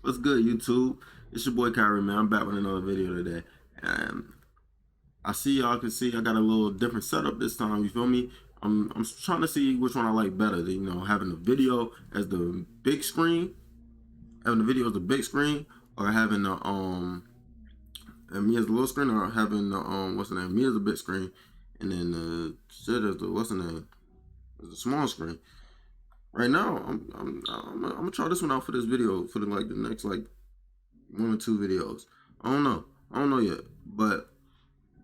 What's good, YouTube? It's your boy Kyrie, man. I'm back with another video today. And I see y'all can see I got a little different setup this time, you feel me? I'm trying to see which one I like better. You know, having the video as the big screen, having the video as the big screen, or having the and me as the little screen, or having the what's the name? Me as the big screen, and then the shit as the what's the name? As the small screen. Right now, I'm gonna try this one out for this video for the next like 1 or 2 videos. I don't know yet, but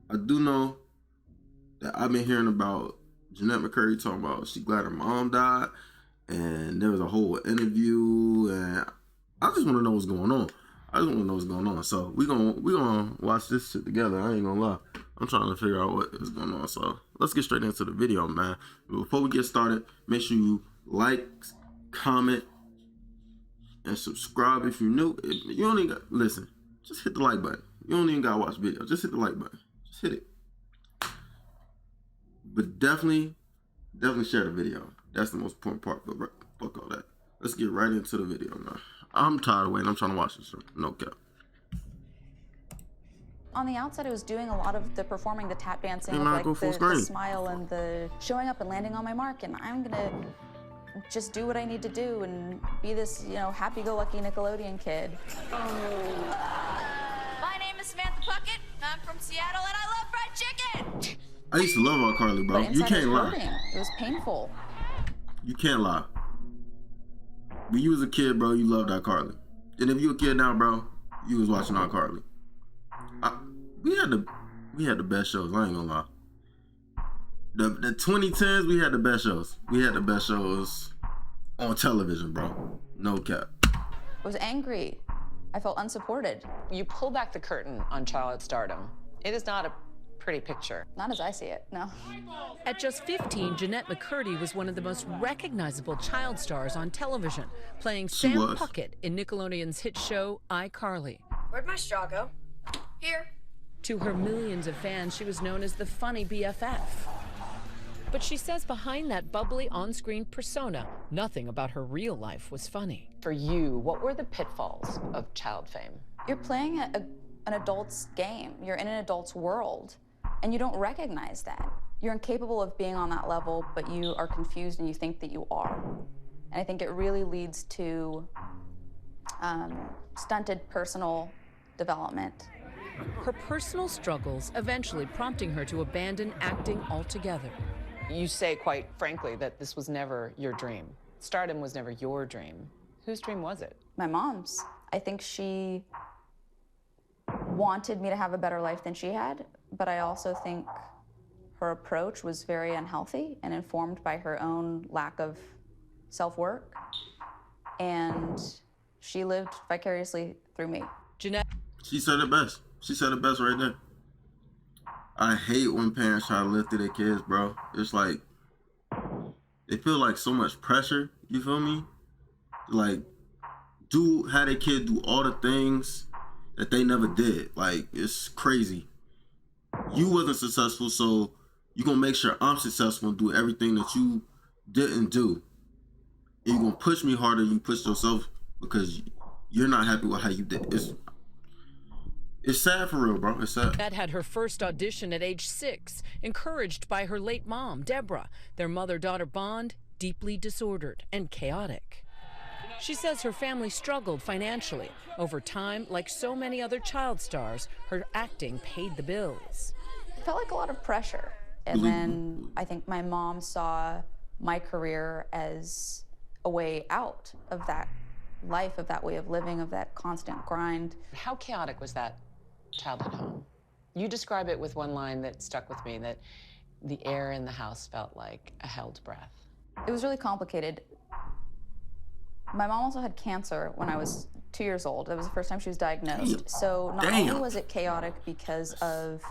I do know that I've been hearing about Jennette McCurdy talking about she glad her mom died, and there was a whole interview, and I just want to know what's going on. So we gonna watch this shit together. I ain't gonna lie. I'm trying to figure out what is going on. So let's get straight into the video, man. Before we get started, make sure you like, comment, and subscribe if you're new. If you don't even listen, just hit the like button. You don't even gotta watch videos. Just hit the like button. Just hit it. But definitely share the video. That's the most important part. But fuck all that. Let's get right into the video, man. I'm tired of waiting. I'm trying to watch this. No cap. On the outside, I was doing a lot of the performing, the tap dancing, Hey, with man, like go full the screen. smile and the showing up and landing on my mark. And I'm gonna just do what I need to do and be this, happy-go-lucky Nickelodeon kid. My name is Samantha Puckett. I'm from Seattle, and I love fried chicken. I used to love iCarly, bro. But You inside, it can't was lie. hurting. It was painful. You can't lie. When you was a kid, bro, you loved iCarly. And if you a kid now, bro, you was watching iCarly. We had the best shows. I ain't gonna lie. The 2010s, we had the best shows. We had the best shows on television, bro. No cap. I was angry. I felt unsupported. You pull back the curtain on child stardom. It is not a pretty picture. Not as I see it, no. At just 15, Jennette McCurdy was one of the most recognizable child stars on television, playing She Sam was. Puckett in Nickelodeon's hit show iCarly. Where'd my straw go? Here. To her millions of fans, she was known as the funny BFF. But she says behind that bubbly on-screen persona, nothing about her real life was funny. For you, what were the pitfalls of child fame? You're playing an adult's game. You're in an adult's world, and you don't recognize that. You're incapable of being on that level, but you are confused and you think that you are. And I think it really leads to stunted personal development. Her personal struggles eventually prompting her to abandon acting altogether. You say quite frankly that this was never your dream. Stardom was never your dream. Whose dream was it? My mom's. I think she wanted me to have a better life than she had, but I also think her approach was very unhealthy and informed by her own lack of self-work. And she lived vicariously through me. Jennette She said it best. She said it best right there. I hate when parents try to live through their kids, bro. It's like, they feel like so much pressure, you feel me? Like, have their kid do all the things that they never did. Like, it's crazy. You wasn't successful, so you gonna make sure I'm successful and do everything that you didn't do. And you gonna push me harder than you push yourself because you're not happy with how you did. It's sad for real, bro. It's sad. Jennette had her first audition at age 6, encouraged by her late mom, Deborah. Their mother-daughter bond, deeply disordered and chaotic. She says her family struggled financially. Over time, like so many other child stars, her acting paid the bills. It felt like a lot of pressure. And then I think my mom saw my career as a way out of that life, of that way of living, of that constant grind. How chaotic was that childhood home? You describe it with one line that stuck with me, that the air in the house felt like a held breath. It was really complicated. My mom also had cancer when I was 2 years old. That was the first time she was diagnosed. So not only was it chaotic because of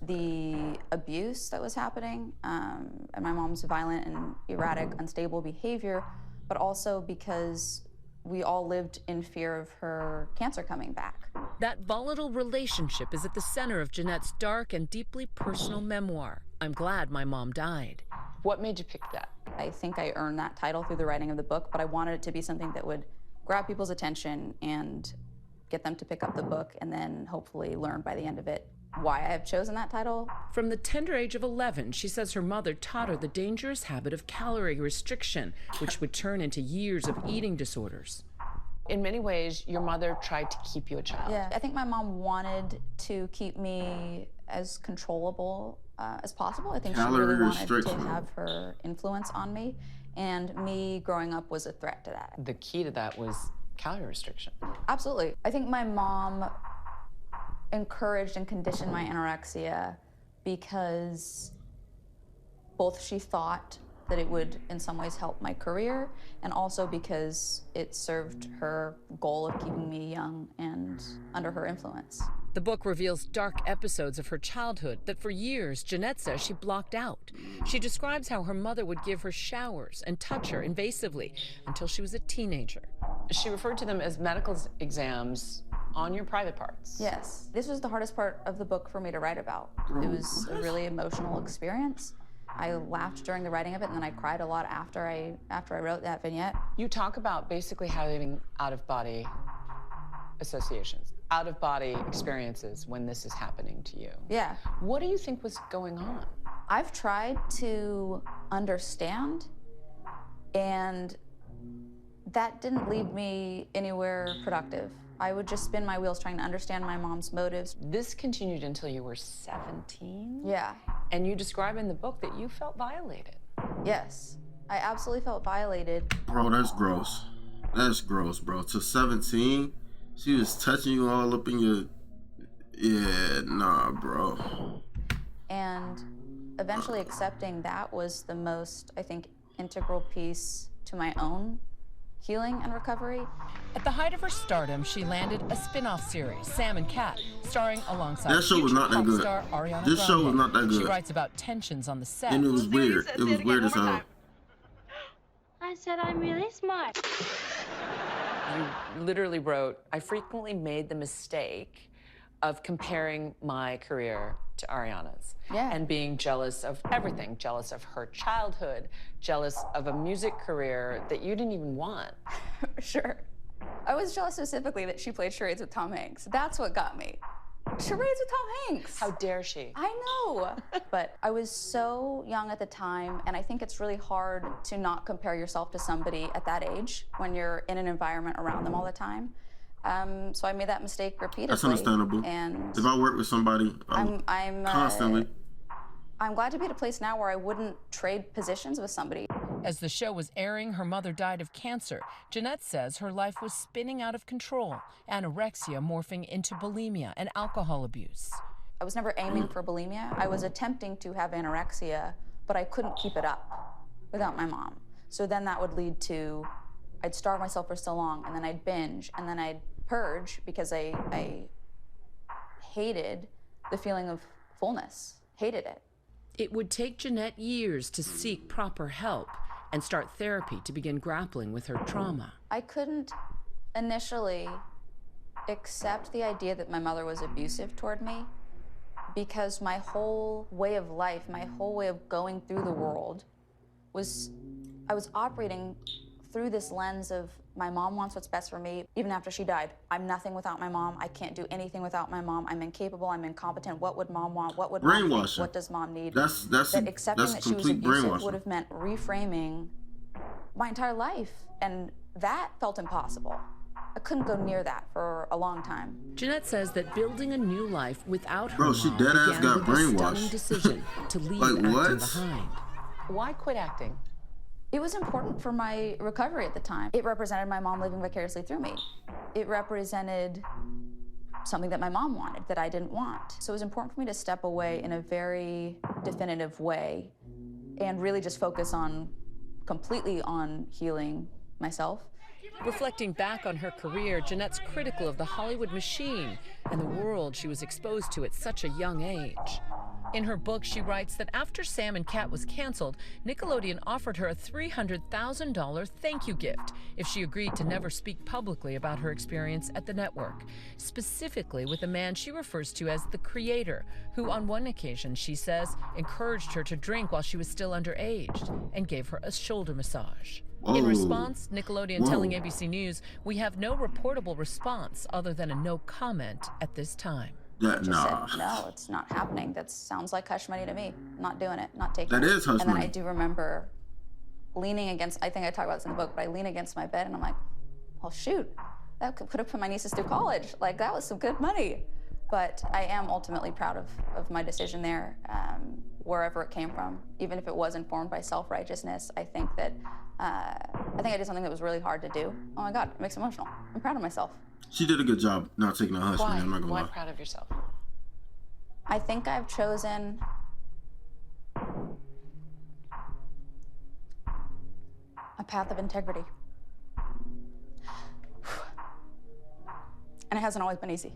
the abuse that was happening, and my mom's violent and erratic, unstable behavior, but also because we all lived in fear of her cancer coming back. That volatile relationship is at the center of Jennette's dark and deeply personal memoir, I'm Glad My Mom Died. What made you pick that? I think I earned that title through the writing of the book, but I wanted it to be something that would grab people's attention and get them to pick up the book and then hopefully learn by the end of it why I have chosen that title. From the tender age of 11, she says her mother taught her the dangerous habit of calorie restriction, which would turn into years of eating disorders. In many ways, your mother tried to keep you a child. Yeah, I think my mom wanted to keep me as controllable as possible. I think she really wanted to have her influence on me, and me growing up was a threat to that. The key to that was calorie restriction. Absolutely. I think my mom encouraged and conditioned my anorexia because both she thought that it would in some ways help my career, and also because it served her goal of keeping me young and under her influence. The book reveals dark episodes of her childhood that for years Jennette says she blocked out. She describes how her mother would give her showers and touch her invasively until she was a teenager. She referred to them as medical exams on your private parts. Yes. This was the hardest part of the book for me to write about. It was a really emotional experience. I laughed during the writing of it, and then I cried a lot after I wrote that vignette. You talk about basically having out-of-body associations, out-of-body experiences when this is happening to you. Yeah. What do you think was going on? I've tried to understand, and that didn't lead me anywhere productive. I would just spin my wheels trying to understand my mom's motives. This continued until you were 17? Yeah. And you describe in the book that you felt violated. Yes. I absolutely felt violated. Bro, that's gross. That's gross, bro. To 17, she was touching you all up in your... Yeah, nah, bro. And eventually accepting that was the most, I think, integral piece to my own healing and recovery. At the height of her stardom, she landed a spin-off series, Sam and Cat, starring alongside that show was not that good. Star Ariana This Grande. show was not that good. She writes about tensions on the set. And it was weird. It was weird as hell. I said I'm really smart. You literally wrote, I frequently made the mistake of comparing my career to Ariana's. Yeah. And being jealous of everything, jealous of her childhood, jealous of a music career that you didn't even want. Sure. I was jealous specifically that she played charades with Tom Hanks. That's what got me. Charades with Tom Hanks. How dare she? I know. But I was so young at the time, and I think it's really hard to not compare yourself to somebody at that age when you're in an environment around them all the time. So I made that mistake repeatedly. That's understandable. And if I work with somebody, I'm constantly. I'm glad to be at a place now where I wouldn't trade positions with somebody. As the show was airing, her mother died of cancer. Jennette says her life was spinning out of control, anorexia morphing into bulimia and alcohol abuse. I was never aiming for bulimia. I was attempting to have anorexia, but I couldn't keep it up without my mom. So then that would lead to, I'd starve myself for so long, and then I'd binge, and then I'd purge because I hated the feeling of fullness, hated it. It would take Jennette years to seek proper help and start therapy to begin grappling with her trauma. I couldn't initially accept the idea that my mother was abusive toward me because my whole way of life, my whole way of going through the world was, I was operating through this lens of my mom wants what's best for me. Even after she died, I'm nothing without my mom. I can't do anything without my mom. I'm incapable. I'm incompetent. What would mom want? What would mom think? What does mom need? That's that accepting that she was abusive would brainwashing. have meant reframing my entire life, and that felt impossible. I couldn't go near that for a long time. Jennette says that building a new life without her Bro, she mom dead ass began got with a brainwashed. stunning decision to leave Like, acting what? behind. Why quit acting? It was important for my recovery at the time. It represented my mom living vicariously through me. It represented something that my mom wanted that I didn't want. So it was important for me to step away in a very definitive way and really just focus completely on healing myself. Reflecting back on her career, Jennette's critical of the Hollywood machine and the world she was exposed to at such a young age. In her book, she writes that after Sam and Cat was canceled, Nickelodeon offered her a $300,000 thank you gift if she agreed to never speak publicly about her experience at the network, specifically with a man she refers to as the creator, who on one occasion, she says, encouraged her to drink while she was still underage and gave her a shoulder massage. Whoa. In response, Nickelodeon telling Whoa. ABC News, "We have no reportable response other than a no comment at this time." That, Just nah. said, no, it's not happening. That sounds like hush money to me. I'm not doing it, not taking it. That is hush And then money. I do remember leaning against, I think I talk about this in the book, but I lean against my bed and I'm like, well, shoot, that could have put my nieces through college. Like, that was some good money. But I am ultimately proud of my decision there, wherever it came from. Even if it was informed by self-righteousness, I think that, I did something that was really hard to do. Oh my God, it makes me emotional. I'm proud of myself. She did a good job not taking a hush Why? money, I'm not gonna Why lie. proud of yourself? I think I've chosen a path of integrity. And it hasn't always been easy.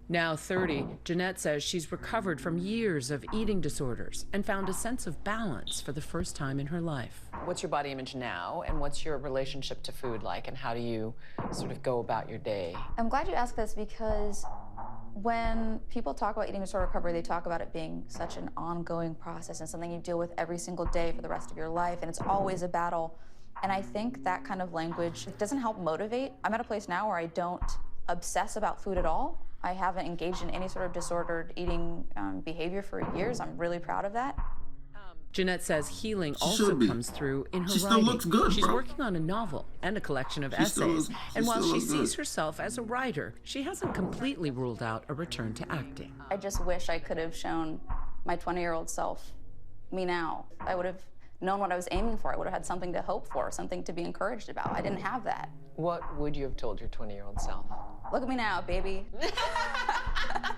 Now 30, Jennette says she's recovered from years of eating disorders and found a sense of balance for the first time in her life. What's your body image now, and what's your relationship to food like, and how do you sort of go about your day? I'm glad you asked this because when people talk about eating disorder recovery, they talk about it being such an ongoing process and something you deal with every single day for the rest of your life, and it's always a battle. And I think that kind of language doesn't help motivate. I'm at a place now where I don't obsess about food at all. I haven't engaged in any sort of disordered eating behavior for years. I'm really proud of that. Jennette says healing She also should be. comes through in her She still writing. looks good, She's bro. working on a novel and a collection of She still essays. looks- And she while still she looks sees good. herself as a writer, she hasn't completely ruled out a return to acting. I just wish I could have shown my 20-year-old self me now. I would have known what I was aiming for. I would have had something to hope for, something to be encouraged about. I didn't have that. What would you have told your 20-year-old self? Look at me now, baby.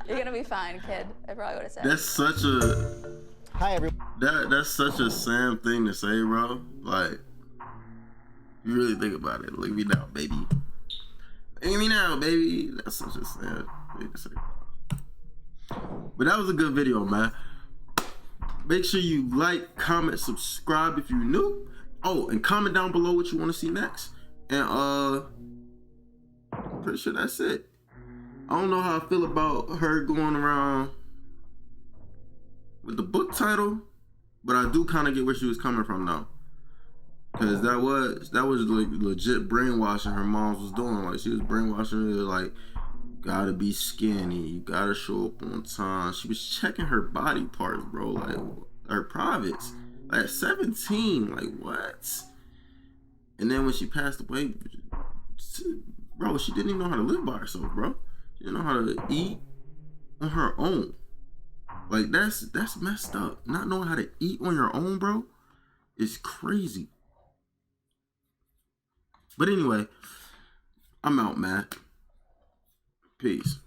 You're gonna be fine, kid. I probably would have said. That's such a Hi, everyone. that's such a Sam thing to say, bro. Like, you really think about it. Look at me now, baby. Look at me now, baby. That's such a Sam thing to say. But that was a good video, man. Make sure you like, comment, subscribe if you're new. Oh, and comment down below what you want to see next. And I'm pretty sure that's it. I don't know how I feel about her going around with the book title, but I do kind of get where she was coming from now. Cause that was like legit brainwashing her mom was doing. Like, she was brainwashing her, like, gotta be skinny, you gotta show up on time. She was checking her body parts, bro, like her privates. Like, at 17, like, what? And then when she passed away, bro, she didn't even know how to live by herself, bro. She didn't know how to eat on her own. Like, that's messed up. Not knowing how to eat on your own, bro, is crazy. But anyway, I'm out, man. Peace.